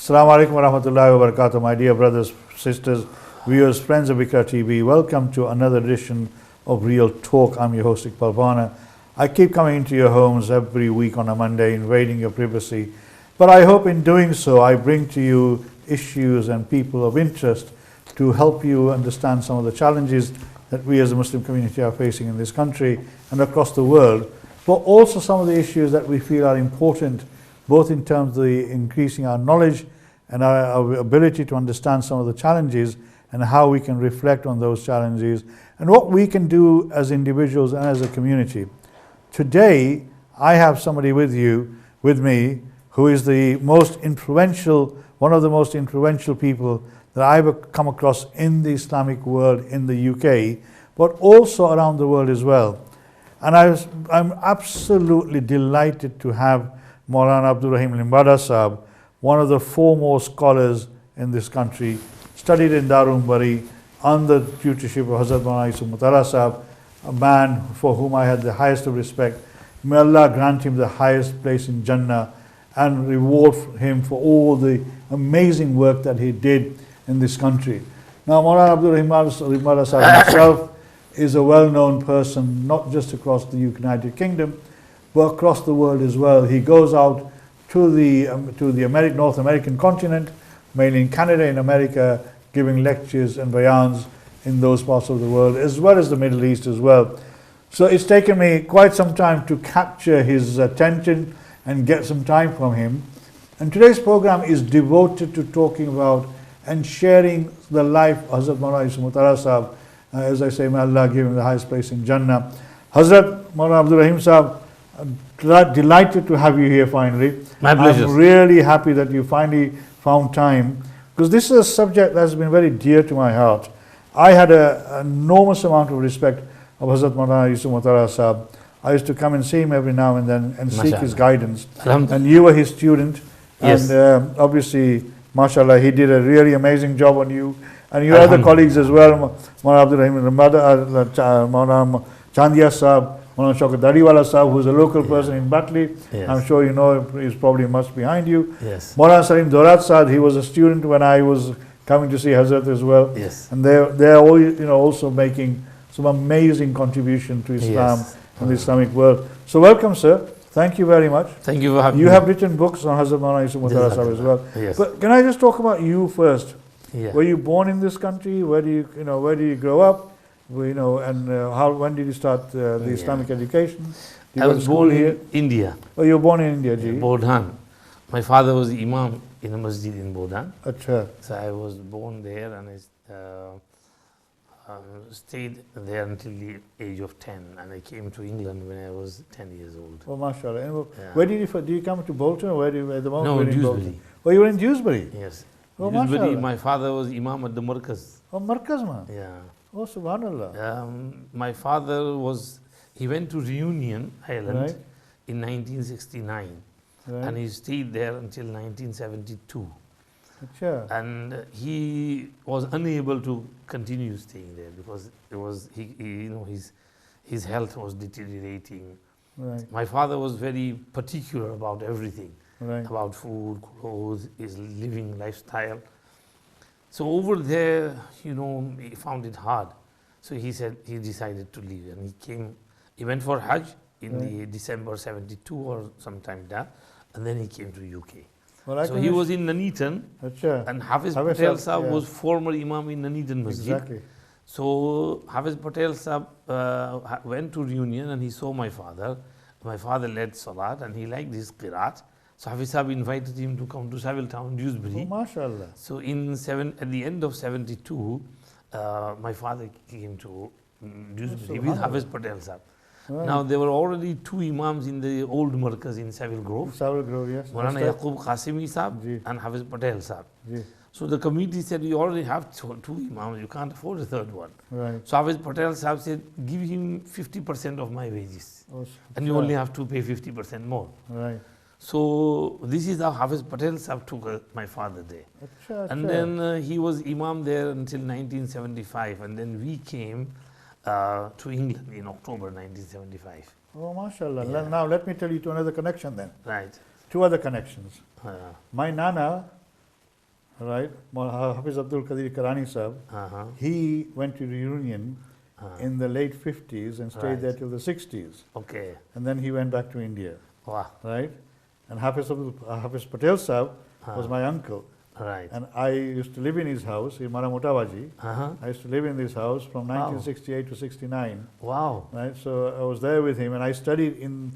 Assalamu alaikum wa rahmatullahi wa barakatuh, my dear brothers, sisters, viewers, friends of Ikra TV. Welcome to another edition of Real Talk. I'm your host, Iqbal Bana. I keep coming into your homes every week on a Monday, invading your privacy. But I hope in doing so, I bring to you issues and people of interest to help you understand some of the challenges that we as a Muslim community are facing in this country and across the world, but also some of the issues that we feel are important, both in terms of increasing our knowledge and our ability to understand some of the challenges and how we can reflect on those challenges and what we can do as individuals and as a community. Today, I have somebody with me, who is the most influential, one of the most influential people that I've come across in the Islamic world in the UK, but also around the world as well. And I'm absolutely delighted to have Moulana Abdul Rahim Limbada Sahab, one of the foremost scholars in this country, studied in Darul Bari under the tutorship of Hazrat Moulana Mutala Sahab, a man for whom I had the highest of respect. May Allah grant him the highest place in Jannah and reward him for all the amazing work that he did in this country. Now, Moulana Abdul Rahim Limbada Sahab himself is a well-known person, not just across the United Kingdom, but across the world as well. He goes out to the North American continent, mainly in Canada and America, giving lectures and bayans in those parts of the world, as well as the Middle East as well. So it's taken me quite some time to capture his attention and get some time from him. And today's program is devoted to talking about and sharing the life of Hazrat Moulana Mutala Sahab. As I say, may Allah give him the highest place in Jannah. Hazrat Moulana Abdul Rahim Sahab, delighted to have you here finally. My pleasure. I'm really happy that you finally found time, because this is a subject that's been very dear to my heart. I had an enormous amount of respect of Hazrat Moulana Mutala Sahab. I used to come and see him every now and then and seek his guidance. And you were his student. Yes. And obviously, mashallah, he did a really amazing job on you. And your other colleagues as well, Moulana Abdul Rahim Limbada, Moulana Chandiya Sahab, Moulana Shaukat Dariwala Sahab, who's a local person in Batley. Yes. I'm sure you know, he's probably much behind you. Yes. Moulana Salim Dorat Sahab, he was a student when I was coming to see Hazrat as well. Yes. And they're all, also making some amazing contribution to Islam and the Islamic world. So welcome, sir. Thank you very much. Thank you for having me. You have written books on Hazrat Moulana Mutala Sahab as well. Yes. But can I just talk about you first? Yeah. Were you born in this country? Where do you grow up? And when did you start the Islamic education? I was born in India. Oh, you were born in India, ji? Bodhan. My father was the imam in a masjid in Bodhan. Achha. So I was born there and I stayed there until the age of 10. And I came to England when I was 10 years old. Oh, mashallah. And where did you come to Bolton, or where do you at the moment? No, Dewsbury. Oh, you were in Dewsbury? Yes. Oh, Dewsbury, mashallah. my father was imam at the Markaz. Oh, Markaz, man. Yeah. Oh, subhanallah. My father he went to Reunion Island Right. in 1969. Right. And he stayed there until 1972. Achha. And he was unable to continue staying there because his health was deteriorating. Right. My father was very particular about everything, Right. about food, clothes, his living lifestyle. So over there, he found it hard. So he decided to leave, and he went for Hajj in the December 72 or sometime that, and then he came to UK. Well, So he was in Nuneaton, Achha. and Hafiz Hafiz Patel Sahab, Sahab yeah. was former Imam in Nuneaton Masjid. Exactly. So Hafiz Patel Sahab went to Reunion and he saw my father. My father led Salat and he liked his Qiraat. So Hafiz Sahab invited him to come to Savile Town, Dewsbury. Oh, mashallah. So at the end of 72, my father came to Dewsbury with Hafiz Patel Sahab. Right. Now there were already two imams in the old Markaz in Savile Grove. Savile Grove, yes. Moulana Yaqub Qasimi Sahab Ji. and Hafiz Patel Sahab. Ji. So the committee said, you already have two imams, you can't afford a third one. Right. So Hafiz Patel Sahab said, give him 50% of my wages. Oh, And you only have to pay 50% more. Right. So this is how Hafiz Patel Sahab took my father there. Achha, And then he was imam there until 1975. And then we came to England in October 1975. Oh, mashallah. Yeah. Now let me tell you to another connection then. Right. Two other connections. My nana right? Hafiz Abdul Qadir Karani Sahib, Uh-huh. he went to the Union in the late 50s and stayed there Right. till the 60s. Okay. And then he went back to India, Wow. right? And Hafiz Patel Sahib was my uncle. Right. And I used to live in his house in Maramotawaji. Uh-huh. I used to live in this house from Wow. 1968 to 69, Wow. right? So I was there with him, and I studied in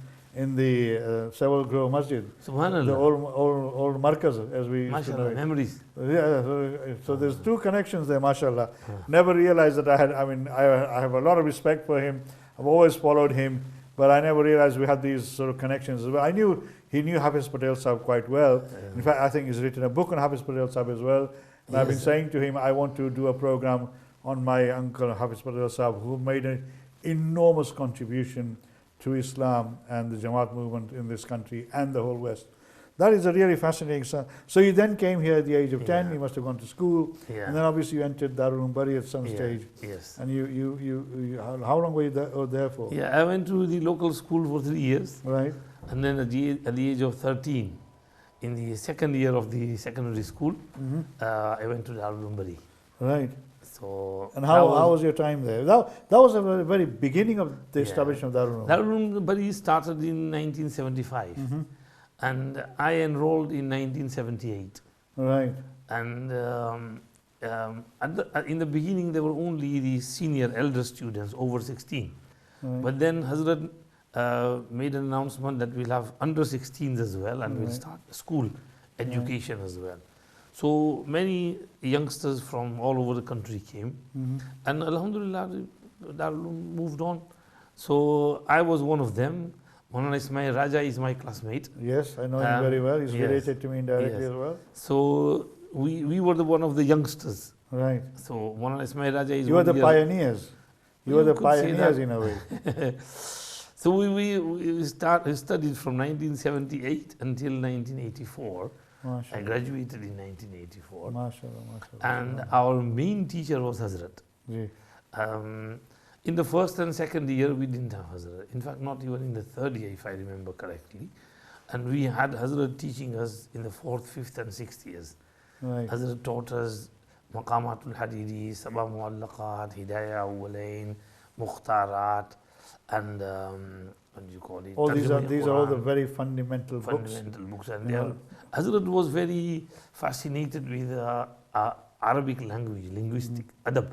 the Several Grove Masjid, the Subhanallah. old markaz, as we used to know MashaAllah. it. Memories. Yeah, so there's two connections there, mashallah. Never realized that I have a lot of respect for him. I've always followed him, but I never realized we had these sort of connections as well. I knew he knew Hafiz Patel Sahib quite well. In fact, I think he's written a book on Hafiz Patel Sahib as well. And I've been Yes. saying to him, I want to do a program on my uncle Hafiz Patel Sahib, who made an enormous contribution to Islam and the Jamaat movement in this country and the whole West. That is a really fascinating. So you then came here at the age of 10. Yeah. You must have gone to school, Yeah. and then obviously you entered Darul Umbari at some Yeah. stage. Yes. And you how long were you there for? Yeah, I went to the local school for 3 years, Right. and then at the age of 13, in the second year of the secondary school, Hmm. I went to Darul Umbari. Right. So And that how was your time there? That was a very beginning of the Yeah. establishment of Darul Umbari. Darul Umbari started in 1975, Hmm. and I enrolled in 1978. Right. And in the beginning, there were only the senior elder students over 16. Right. But then Hazrat made an announcement that we'll have under 16s as well, and we'll Right. start school education as well. So many youngsters from all over the country came, Mhm. and Alhamdulillah, Darul moved on. So I was one of them. Moulana Ismail Raja is my classmate. Yes, I know him very well. He's yes. related to me indirectly Yes. as well. So we were the one of the youngsters. Right. So Moulana Ismail Raja is You were one the year- pioneers. You were You the could say pioneers that. in a way. So we studied from 1978 until 1984. I MashaAllah. graduated in 1984. MashaAllah. MashaAllah. And our main teacher was Hazrat. Ji. In the first and second year, we didn't have Hazrat. In fact, not even in the third year, if I remember correctly. And we had Hazrat teaching us in the fourth, fifth, and sixth years. Right. Hazrat taught us Maqamatul Hadidi, Sabah Muallaqat, Hidayah Awwalain, Mukhtarat, and what do you call it? All these are Tarjuma all the Quran, very fundamental books. fundamental books. And Yeah. they are, Hazrat was very fascinated with Arabic language, linguistic, adab.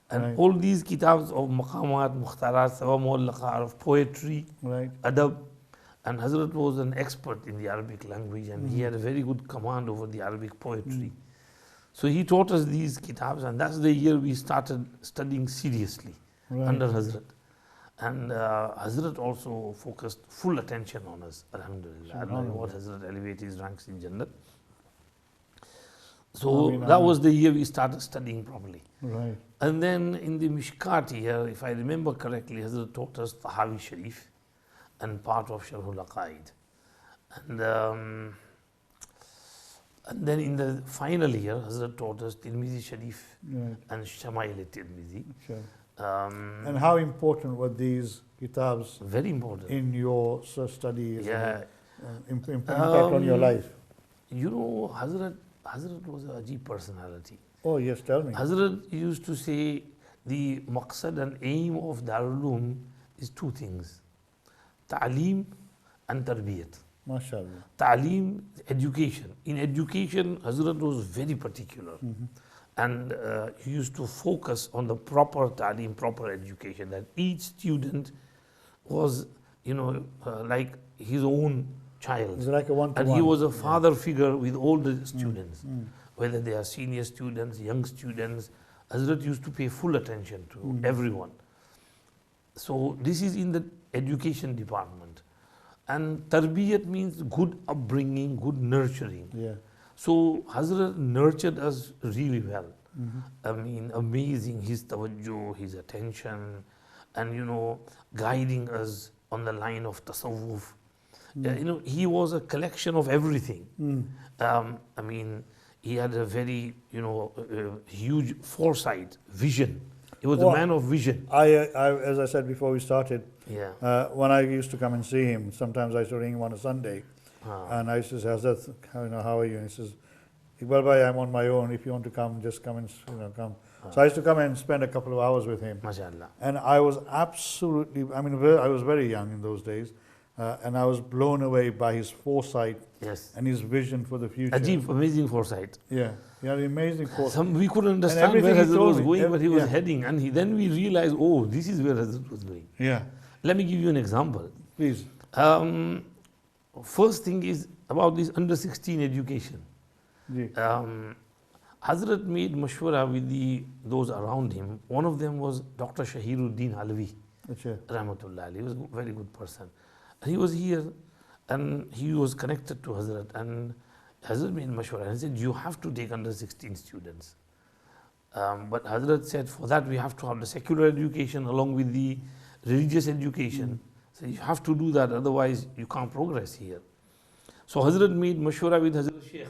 And Right. all these kitabs of Maqamat, Mukhtarat, Sabah Muallaqat, of poetry, Right. adab. And Hazrat was an expert in the Arabic language, and he had a very good command over the Arabic poetry. So he taught us these kitabs, and that's the year we started studying seriously Right. under Hazrat. And Hazrat also focused full attention on us, Alhamdulillah. Allah reward Hazrat, elevate his ranks in Jannat. So Ameen, that ameen. was the year we started studying properly. Right. And then in the Mishkat year, if I remember correctly, Hazrat taught us Tahawi Sharif and part of Sharhul Aqaid. And then in the final year, Hazrat taught us Tirmizi Sharif Right. and Shamail Tirmizi. Sure. And how important were these kitabs Very important. in your studies? Yeah. And impact on your life? You know, Hazrat was a Ajib personality. Oh yes, tell me. Hazrat used to say the maqsad and aim of Darul Uloom is two things: ta'aleem and tarbiyat. MashaAllah. Ta'aleem, education. In education, Hazrat was very particular. And he used to focus on the proper ta'aleem, proper education, that each student was, like his own child. It's like a one-to-one. And he was a father figure with all the students, whether they are senior students, young students. Hazrat used to pay full attention to everyone. So this is in the education department. And tarbiyat means good upbringing, good nurturing. Yeah. So Hazrat nurtured us really well. I mean, amazing, his tawajjuh, his attention, and guiding us on the line of tasawwuf. He was a collection of everything. I mean, he had a very, huge foresight, vision. He was a man of vision. I, as I said before we started, Yeah. when I used to come and see him, sometimes I used to ring him on a Sunday, and I used to say, Hazrat, how are you? And he says, Iqbal Bhai, I'm on my own. If you want to come, just come and come. So I used to come and spend a couple of hours with him. MashaAllah. And I was absolutely, I mean, I was very young in those days. And I was blown away by his foresight Yes. and his vision for the future. Ajib, amazing foresight. Yeah, he had amazing foresight. We couldn't understand where everything he Hazrat told was me, going, but he was yeah. heading. And then we realized, oh, this is where Hazrat was going. Yeah, Let me give you an example. please. First thing is about this under 16 education. Ji. Hazrat made mashwara with those around him. One of them was Dr. Shahiruddin Alvi, Acha. Rahmatullah. He was a very good person. And he was here and he was connected to Hazrat. And Hazrat made mashwara and he said, you have to take under 16 students. But Hazrat said, for that we have to have the secular education along with the religious education. So you have to do that, otherwise you can't progress here. So Hazrat made mashwara with Hazrat Sheikh.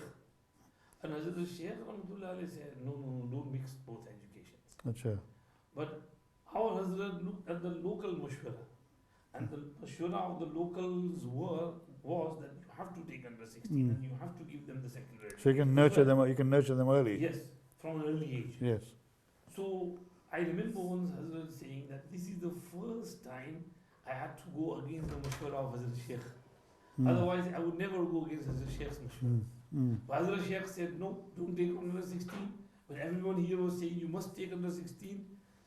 And Hazrat Sheikh said, no, don't mix both educations. Acha. But our Hazrat looked at the local mashwara. And the mashwara of the locals was that you have to take under 16 and you have to give them the secular education. So you can nurture them. You can nurture them early. Yes, from an early age. Yes. So I remember once Hazrat saying that this is the first time I had to go against the mashwara of Hazrat Sheikh. Otherwise, I would never go against Hazrat Sheikh's mashwara. But Hazrat Sheikh said, no, don't take under 16. But everyone here was saying, you must take under 16.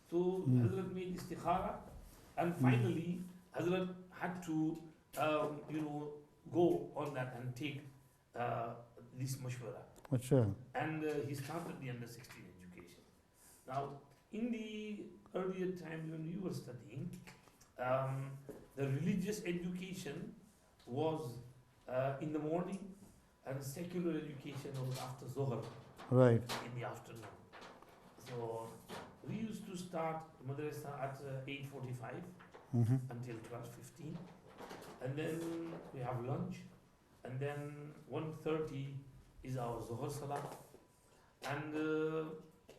So Hazrat made istikhara. And finally, Hazrat had to, go on that and take this mashwara. Acha. And he started the under 16 education. Now, in the earlier times when we were studying, the religious education was in the morning and secular education was after Zohar Right. in the afternoon. So we used to start madrasa at 8:45 until 12:15, and then we have lunch, and then 1:30 is our Zohar Salah, and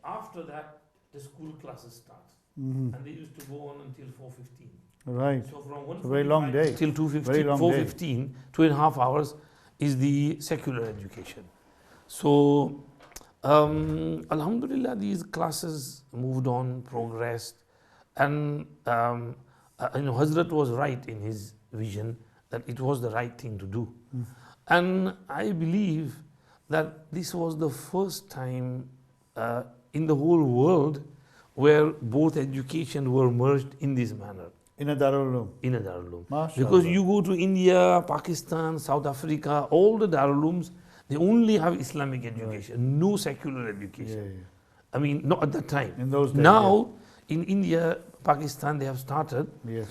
after that the school classes start, and they used to go on until 4:15. Right. So from It's a very long day. till Very 2:15, long 4:15, 2.5 hours is the secular education. So, Alhamdulillah, these classes moved on, progressed, and Hazrat was right in his vision that it was the right thing to do. And I believe that this was the first time in the whole world where both education were merged in this manner. In a Darul Uloom. In a Darul Uloom. MashaAllah. Because you go to India, Pakistan, South Africa, all the Darul Ulooms, they only have Islamic education, no secular education. Yeah. I mean, not at that time. In those days. Now, in India, Pakistan, they have started. Yes.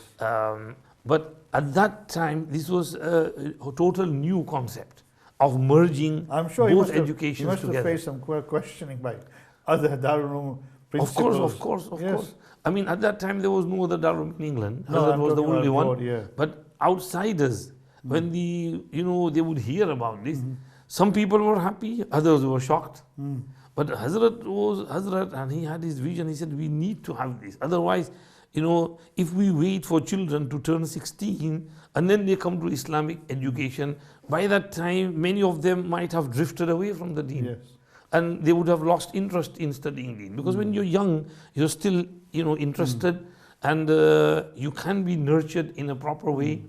But at that time, this was a total new concept of merging I'm sure both you educations must have together. faced some questioning by other Darul Uloom principals. Of course. Yes. I mean, at that time, there was no other Darul Uloom in England. No, Hazrat I'm was the talking only about one. abroad, yeah. But outsiders, when they would hear about this, some people were happy, others were shocked. But Hazrat was Hazrat, and he had his vision. He said, we need to have this. Otherwise, if we wait for children to turn 16 and then they come to Islamic education, by that time, many of them might have drifted away from the deen. Yes. And they would have lost interest in studying deen. Because when you're young, you're still, interested, and you can be nurtured in a proper way.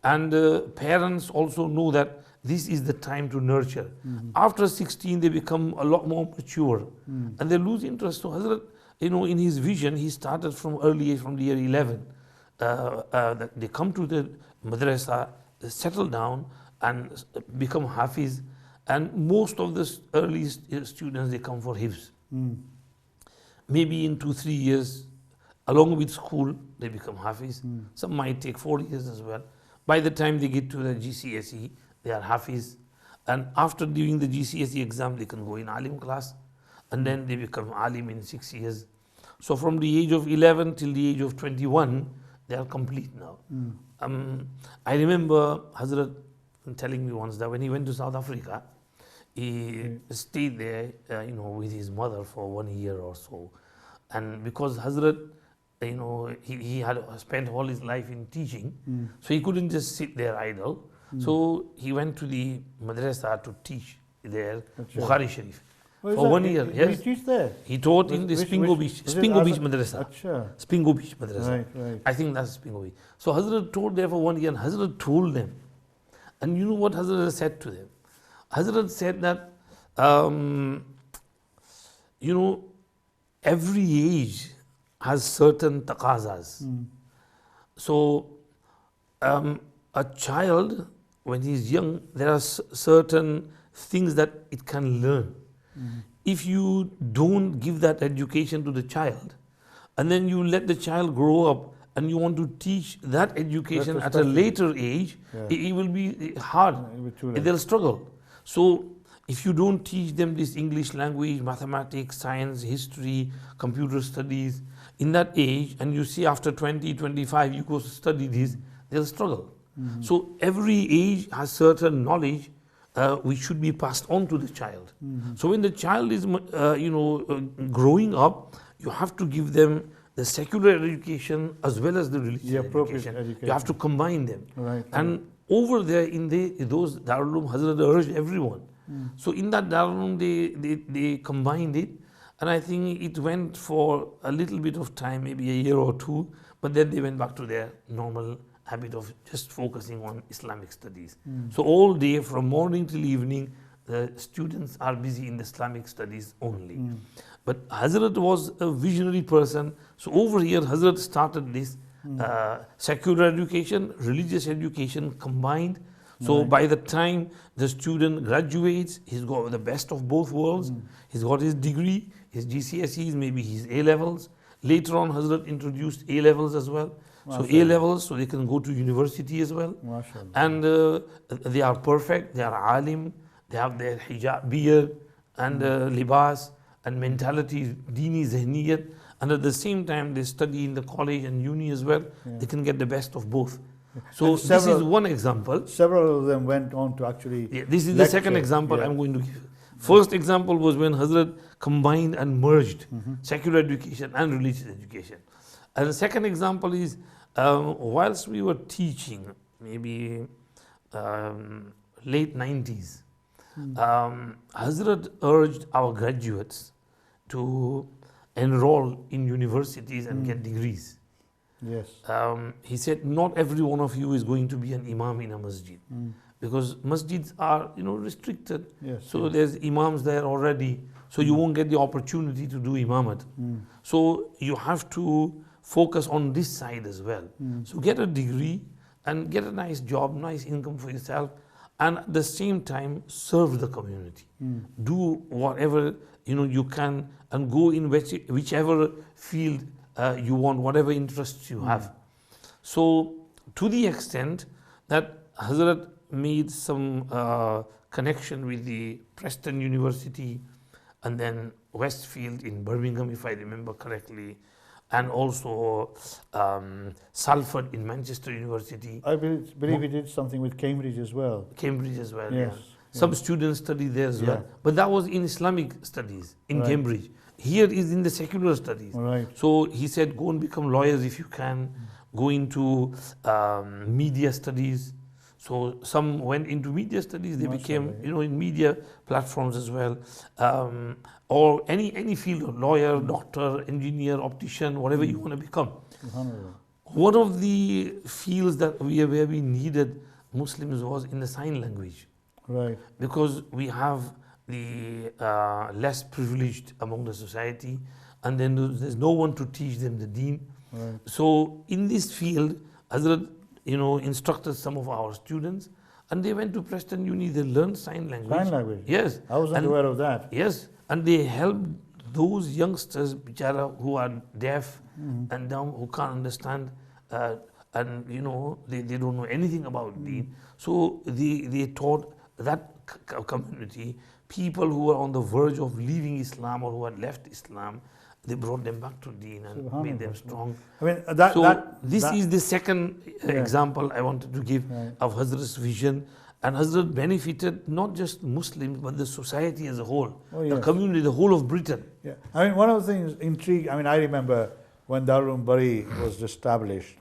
And parents also know that this is the time to nurture. After 16, they become a lot more mature, and they lose interest. So Hazrat, in his vision, he started from early age, from the year 11. They come to the madrasa, settle down, and become hafiz. And most of the early students, they come for hifz. Maybe in 2-3 years, along with school, they become hafiz. Some might take 4 years as well. By the time they get to the GCSE, they are hafiz. And after doing the GCSE exam, they can go in alim class. And then they become alim in 6 years. So from the age of 11 till the age of 21, they are complete now. I remember Hazrat telling me once that when he went to South Africa, he stayed there, with his mother for 1 year or so. And because Hazrat, he had spent all his life in teaching, so he couldn't just sit there idle. So he went to the madrasa to teach there, Achha. Bukhari Sharif. Oh, is For that- 1 year, did yes. he teach there? He taught in the Which- Spingo which- Beach, was it Spingo Beach Azhar? Madrasa. Achha. Spingo Beach Madrasa. Right, right. I think that's Spingo Beach. So Hazrat taught there for 1 year and Hazrat told them. And you know what Hazrat said to them? Hazrat said that, you know, every age has certain taqazas. So a child, when he's young, there are certain things that it can learn. If you don't give that education to the child, and then you let the child grow up and you want to teach that education at a later age, it will be hard. They'll struggle. So if you don't teach them this English language, mathematics, science, history, computer studies, in that age, and you see after 20, 25, you go to study this, they'll struggle. So every age has certain knowledge which should be passed on to the child. So when the child is, growing up, you have to give them the secular education as well as the religious education. You have to combine them. Right. And over there in those Darul Uloom, Hazrat urged everyone. So in that Darul Uloom, they combined it. And I think it went for a little bit of time, maybe a year or two, but then they went back to their normal habit of just focusing on Islamic studies. So all day, from morning till evening, the students are busy in the Islamic studies only. But Hazrat was a visionary person. So over here, Hazrat started this secular education, religious education combined. So by the time the student graduates, he's got the best of both worlds. He's got his degree, his GCSEs, maybe his A-levels. Later on, Hazrat introduced A-levels as well. So A-levels, so they can go to university as well. And they are perfect, they are alim, they have their hijab, beard, and libas, and mentality, dini, zahniyat. And at the same time, they study in the college and uni as well. They can get the best of both. So this is one example. Several of them went on to actually this is the second example I'm going to give. First example was when Hazrat combined and merged secular education and religious education. And the second example is, whilst we were teaching, maybe late 90s, Hazrat urged our graduates to enroll in universities and get degrees. Yes. He said, not every one of you is going to be an imam in a masjid. Because masjids are, restricted. So there's imams there already. So you won't get the opportunity to do imamat. So you have to focus on this side as well. So get a degree and get a nice job, nice income for yourself, and at the same time serve the community. Do whatever you can and go in whichever field you want, whatever interests you have. So to the extent that Hazrat made some connection with the Preston University and then Westfield in Birmingham, if I remember correctly, and also Salford in Manchester University. I believe he did something with Cambridge as well. Cambridge as well, Yes. Some students study there as well. But that was in Islamic studies in Cambridge. Here is in the secular studies. So he said, go and become lawyers if you can. Go into media studies. So some went into media studies. They became, in media platforms as well. Or any field, lawyer, doctor, engineer, optician, whatever you want to become. One of the fields that where we needed Muslims was in the sign language. Because we have the less privileged among the society, and then there's no one to teach them the deen. So in this field, Hazrat, instructed some of our students, and they went to Preston Uni. They learned sign language. Sign language? Yes. I wasn't aware of that. Yes, and they helped those youngsters, bichara, who are deaf and dumb, who can't understand, and they don't know anything about deen. So they taught that community, people who were on the verge of leaving Islam or who had left Islam, they brought them back to deen and made them strong. I mean, this is the second example I wanted to give of Hazrat's vision. And Hazrat benefited not just Muslims, but the society as a whole, the community, the whole of Britain. I mean, one of the things intrigued, I remember when Darul Uloom Bari was established,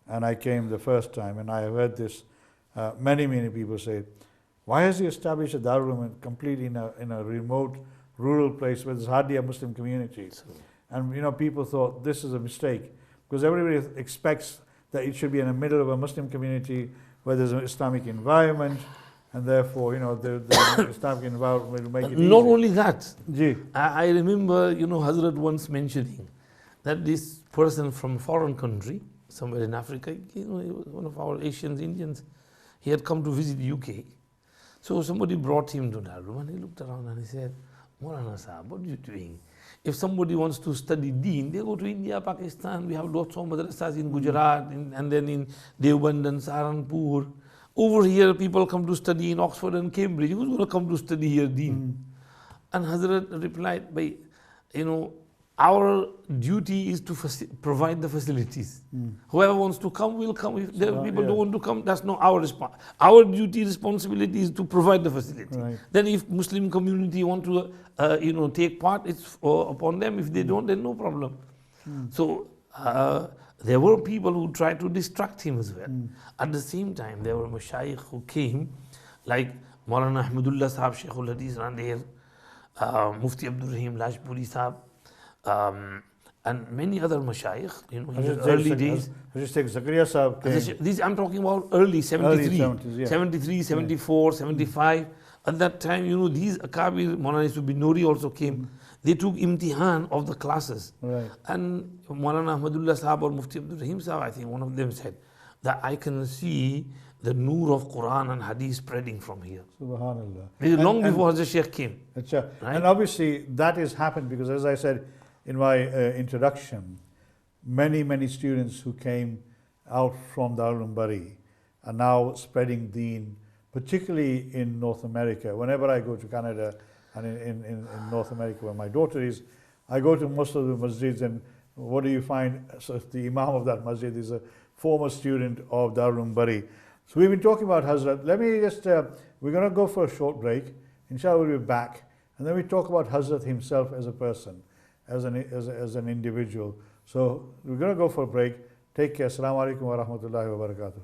and I came the first time, and I heard this, many people say, Why has he established a Darul Uloom completely in a remote, rural place where there's hardly a Muslim community? And people thought this is a mistake because everybody expects that it should be in the middle of a Muslim community where there's an Islamic environment, and therefore, the Islamic environment will make it Not easy. only that, Ji. I remember, Hazrat once mentioning that this person from foreign country, somewhere in Africa, he was one of our Asians, Indians, he had come to visit UK. So somebody brought him to that room and he looked around and he said, Moulana Sahab, what are you doing? If somebody wants to study Deen, they go to India, Pakistan, we have lots of madrasas in Gujarat and then in Deoband and Saharanpur. Over here, people come to study in Oxford and Cambridge. Who's going to come to study here Deen? And Hazrat replied by, our duty is to provide the facilities. Whoever wants to come will come. If people don't want to come, that's not our responsibility. Our responsibility is to provide the facility. Right. Then if Muslim community want to, take part, it's upon them. If they don't, then no problem. So there were people who tried to distract him as well. At the same time, there were mashayikh who came, like Moulana Ahmadullah Sahab, Sheikhul Hadith Randir, Mufti Abdul Rahim Lajpuri Sahab, and many other mashayikh, in his early days. Zakaria Sahab came. These I'm talking about early 73, Early 70s, yeah. 73, 74, 75. At that time, these Akabir, Maulana Yusuf bin Nuri also came. They took imtihan of the classes. Right. And Moulana Ahmadullah Sahab or Mufti Abdul Rahim Sahab, I think one of them said that I can see the noor of Quran and Hadith spreading from here. Subhanallah. This is long before Hazrat Sheikh came. Achha. Right? And obviously that has happened because, as I said in my introduction, many students who came out from Darul Uloom Bari are now spreading Deen, particularly in North America. Whenever I go to Canada and in North America where my daughter is, I go to most of the masjids, and what do you find? So the Imam of that masjid is a former student of Darul Uloom Bari. So we've been talking about Hazrat. Let me just, we're going to go for a short break. Inshallah we'll be back. And then we talk about Hazrat himself as a person, as an individual. So we're going to go for a break. Take care. Assalamu alaikum wa rahmatullahi wa barakatuh.